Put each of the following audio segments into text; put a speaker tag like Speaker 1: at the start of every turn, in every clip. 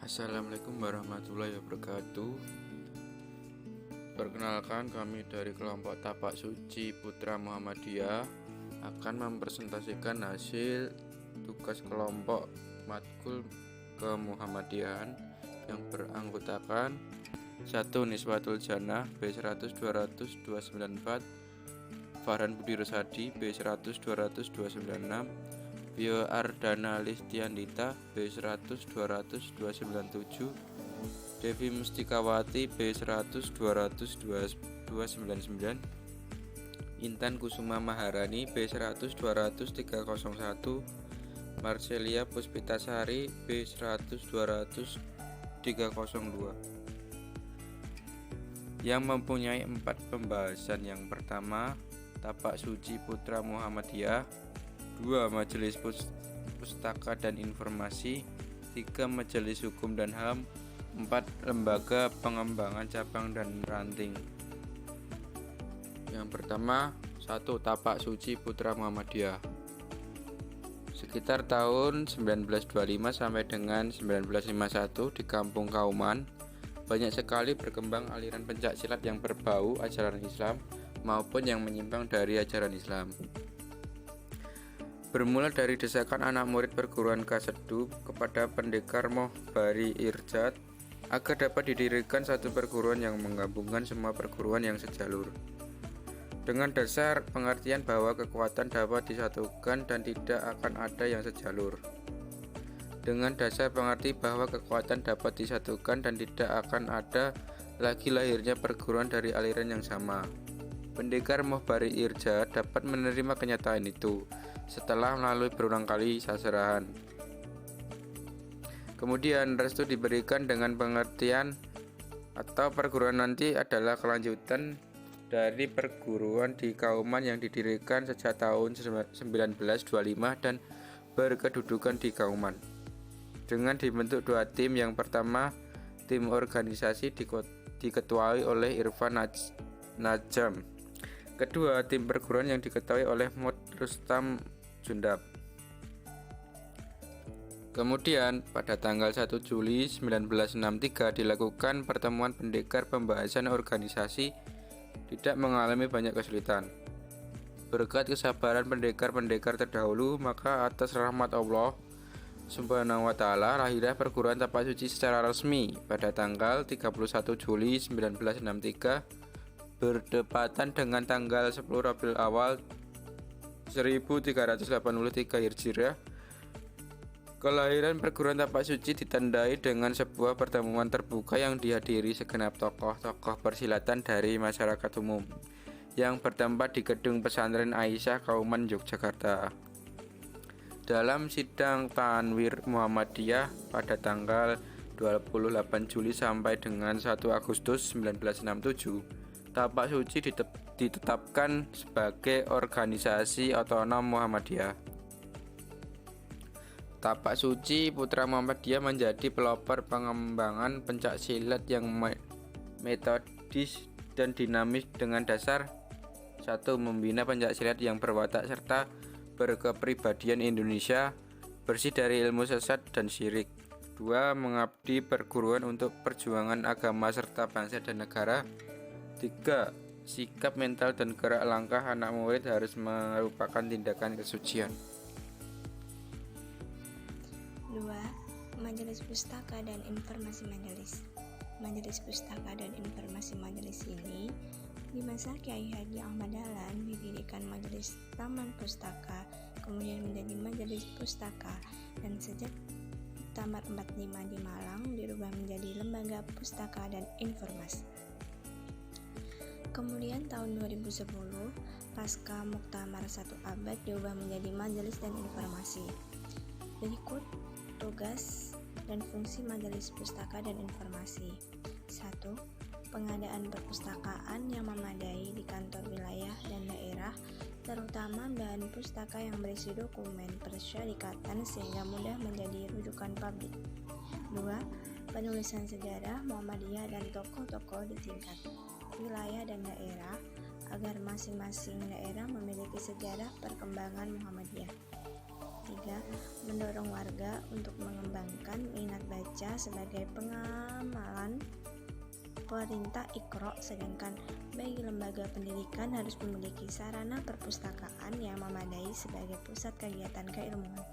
Speaker 1: Assalamualaikum warahmatullahi wabarakatuh. Perkenalkan, kami dari kelompok Tapak Suci Putra Muhammadiyah akan mempresentasikan hasil tugas kelompok matkul kemuhammadiyahan yang beranggotakan 1. Niswatul Jannah B100 200 294, Farhan Budi Rosadi B100 200 296, Bio Ardana Listiandita B100 200 297, Devi Mustikawati B100 200 299, Intan Kusuma Maharani B100 200 301, Marcelia Puspitasari B100 200 302, yang mempunyai 4 pembahasan. Yang pertama, Tapak Suci Putra Muhammadiyah. 2. Majelis Pustaka dan Informasi. 3. Majelis Hukum dan HAM. 4. Lembaga Pengembangan Cabang dan Ranting. Yang pertama, 1. Tapak Suci Putra Muhammadiyah. Sekitar tahun 1925 sampai dengan 1951 di Kampung Kauman banyak sekali berkembang aliran pencak silat yang berbau ajaran Islam maupun yang menyimpang dari ajaran Islam. Bermula dari desakan anak murid perguruan Kasedu kepada Pendekar Mohbari Irjad agar dapat didirikan satu perguruan yang menggabungkan semua perguruan yang sejalur. Dengan dasar pengertian bahwa kekuatan dapat disatukan dan tidak akan ada yang sejalur. Dengan dasar pengerti bahwa kekuatan dapat disatukan dan tidak akan ada lagi lahirnya perguruan dari aliran yang sama. Pendekar Mohbari Irjad dapat menerima kenyataan itu setelah melalui berulang kali saserahan. Kemudian restu diberikan dengan pengertian atau perguruan nanti adalah kelanjutan dari perguruan di Kauman yang didirikan sejak tahun 1925 dan berkedudukan di Kauman. Dengan dibentuk 2 tim, yang pertama tim organisasi diketuai oleh Irfan Najam. Kedua, tim perguruan yang diketuai oleh Mod Rustam Jundab. Kemudian pada tanggal 1 Juli 1963 dilakukan pertemuan pendekar. Pembahasan organisasi tidak mengalami banyak kesulitan. Berkat kesabaran pendekar-pendekar terdahulu, maka atas rahmat Allah Subhanahu wa ta'ala lahirlah perguruan Tapak Suci secara resmi pada tanggal 31 Juli 1963 berdepatan dengan tanggal 10 Rabiul Awal 1383 Hijriah. Kelahiran perguruan Tapak Suci ditandai dengan sebuah pertemuan terbuka yang dihadiri segenap tokoh-tokoh persilatan dari masyarakat umum yang bertempat di Gedung Pesantren Aisyah Kauman, Yogyakarta. Dalam sidang Tanwir Muhammadiyah pada tanggal 28 Juli sampai dengan 1 Agustus 1967, Tapak Suci ditetapkan sebagai organisasi otonom Muhammadiyah. Tapak Suci Putra Muhammadiyah menjadi pelopor pengembangan pencak silat yang metodis dan dinamis dengan dasar 1. Membina pencak silat yang berwatak serta berkepribadian Indonesia, bersih dari ilmu sesat dan syirik. 2. Mengabdi perguruan untuk perjuangan agama serta bangsa dan negara. 3. Sikap mental dan gerak langkah anak murid harus merupakan tindakan kesucian.
Speaker 2: 2. Majelis Pustaka dan Informasi Majelis. Majelis Pustaka dan Informasi Majelis ini di masa Kiai Haji Ahmad Dahlan didirikan Majelis Taman Pustaka, kemudian menjadi Majelis Pustaka, dan sejak Tamat 45 di Malang dirubah menjadi Lembaga Pustaka dan Informasi. Kemudian tahun 2010 pasca Muktamar 1 Abad diubah menjadi Majelis dan Informasi. Berikut tugas dan fungsi Majelis Pustaka dan Informasi. 1. Pengadaan perpustakaan yang memadai di kantor wilayah dan daerah, terutama bahan pustaka yang berisi dokumen persyarikatan sehingga mudah menjadi rujukan publik. 2. Penulisan sejarah Muhammadiyah dan tokoh-tokoh di tingkat wilayah dan daerah agar masing-masing daerah memiliki sejarah perkembangan Muhammadiyah. 3. Mendorong warga untuk mengembangkan minat baca membaca sebagai pengamalan perintah Iqra, sedangkan bagi lembaga pendidikan harus memiliki sarana perpustakaan yang memadai sebagai pusat kegiatan keilmuan.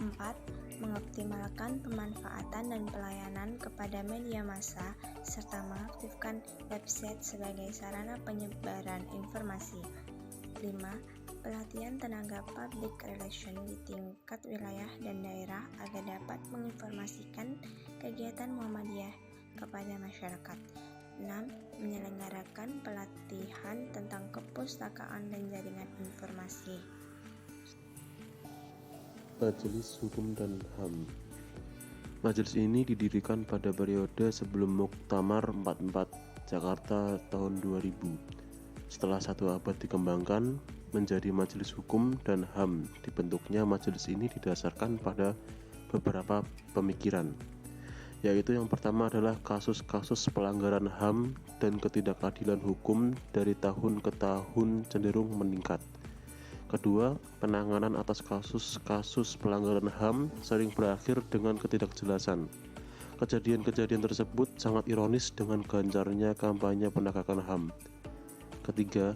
Speaker 2: 4. Mengoptimalkan pemanfaatan dan pelayanan kepada media massa serta mengaktifkan website sebagai sarana penyebaran informasi. 5. Pelatihan tenaga public relation di tingkat wilayah dan daerah agar dapat menginformasikan kegiatan Muhammadiyah kepada masyarakat. 6. Menyelenggarakan pelatihan tentang kepustakaan dan jaringan informasi.
Speaker 3: Majelis Hukum dan HAM. Majelis ini didirikan pada periode sebelum Muktamar 44 Jakarta tahun 2000. Setelah 1 abad dikembangkan menjadi Majelis Hukum dan HAM. Dibentuknya majelis ini didasarkan pada beberapa pemikiran, yaitu yang pertama adalah kasus-kasus pelanggaran HAM dan ketidakadilan hukum dari tahun ke tahun cenderung meningkat. Kedua, penanganan atas kasus-kasus pelanggaran HAM sering berakhir dengan ketidakjelasan. Kejadian-kejadian tersebut sangat ironis dengan gencarnya kampanye penegakan HAM. Ketiga,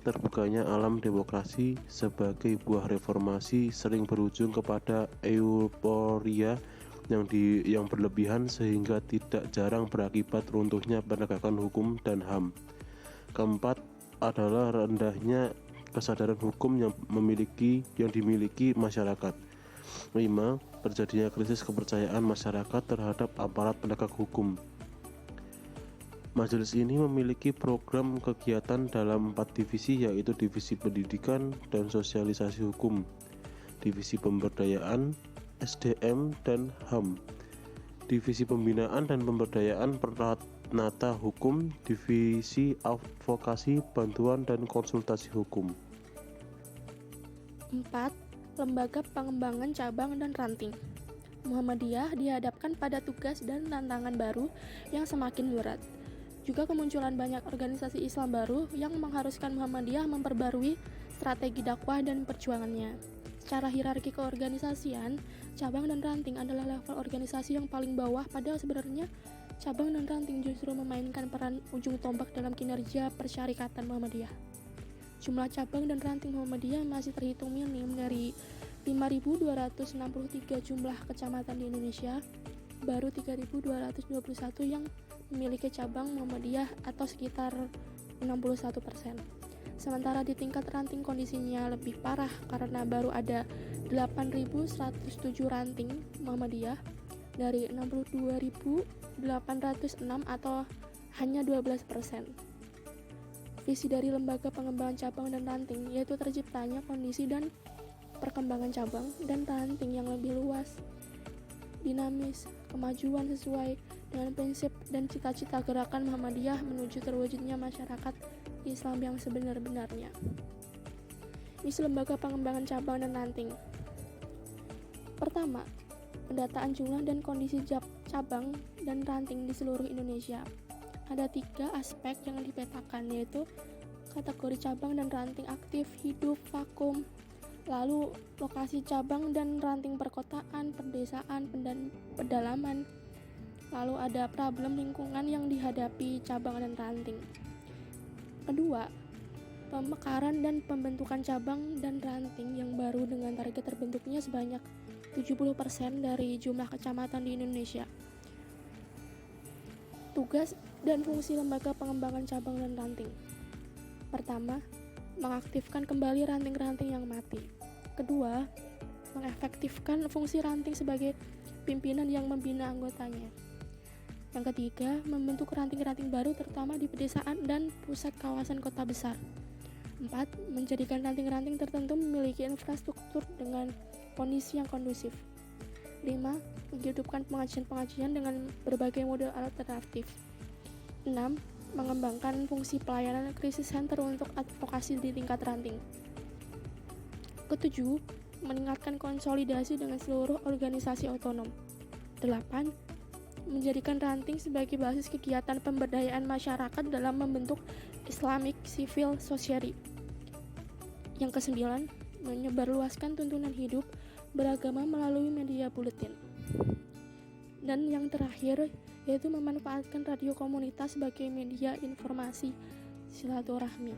Speaker 3: terbukanya alam demokrasi sebagai buah reformasi sering berujung kepada euforia yang berlebihan sehingga tidak jarang berakibat runtuhnya penegakan hukum dan HAM. Keempat adalah rendahnya kesadaran hukum yang dimiliki masyarakat. 5. Terjadinya krisis kepercayaan masyarakat terhadap aparat penegak hukum. Majelis ini memiliki program kegiatan dalam 4 divisi, yaitu divisi pendidikan dan sosialisasi hukum, divisi pemberdayaan, SDM, dan HAM, divisi pembinaan dan pemberdayaan peranata hukum, divisi advokasi, bantuan, dan konsultasi hukum.
Speaker 4: 4. Lembaga pengembangan cabang dan ranting. Muhammadiyah dihadapkan pada tugas dan tantangan baru yang semakin berat. Juga kemunculan banyak organisasi Islam baru yang mengharuskan Muhammadiyah memperbarui strategi dakwah dan perjuangannya. Secara hierarki keorganisasian, cabang dan ranting adalah level organisasi yang paling bawah, padahal sebenarnya cabang dan ranting justru memainkan peran ujung tombak dalam kinerja persyarikatan Muhammadiyah. Jumlah cabang dan ranting Muhammadiyah masih terhitung minim. Dari 5.263 jumlah kecamatan di Indonesia, baru 3.221 yang memiliki cabang Muhammadiyah atau sekitar 61%. Sementara di tingkat ranting kondisinya lebih parah karena baru ada 8.107 ranting Muhammadiyah dari 62.806 atau hanya 12%. Visi dari lembaga pengembangan cabang dan ranting yaitu terciptanya kondisi dan perkembangan cabang dan ranting yang lebih luas, dinamis, kemajuan sesuai dengan prinsip dan cita-cita gerakan Muhammadiyah menuju terwujudnya masyarakat Islam yang sebenar-benarnya. Misi lembaga pengembangan cabang dan ranting. Pertama, pendataan jumlah dan kondisi cabang dan ranting di seluruh Indonesia. Ada 3 aspek yang dipetakan, yaitu kategori cabang dan ranting aktif, hidup, vakum, lalu lokasi cabang dan ranting perkotaan, perdesaan, dan pedalaman, lalu ada problem lingkungan yang dihadapi cabang dan ranting. Kedua, pemekaran dan pembentukan cabang dan ranting yang baru dengan target terbentuknya sebanyak 70% dari jumlah kecamatan di Indonesia. Tugas dan fungsi lembaga pengembangan cabang dan ranting. Pertama, mengaktifkan kembali ranting-ranting yang mati. Kedua, mengefektifkan fungsi ranting sebagai pimpinan yang membina anggotanya. Yang ketiga, membentuk ranting-ranting baru terutama di pedesaan dan pusat kawasan kota besar. 4. Menjadikan ranting-ranting tertentu memiliki infrastruktur dengan kondisi yang kondusif. 5. Menghidupkan pengajian-pengajian dengan berbagai model alternatif. 6. Mengembangkan fungsi pelayanan krisis center untuk advokasi di tingkat ranting. Ketujuh, meningkatkan konsolidasi dengan seluruh organisasi otonom. 8. Menjadikan ranting sebagai basis kegiatan pemberdayaan masyarakat dalam membentuk Islamic Civil Society. Yang ke-9, menyebarluaskan tuntunan hidup beragama melalui media buletin. Dan yang terakhir yaitu memanfaatkan radio komunitas sebagai media informasi silaturahmi.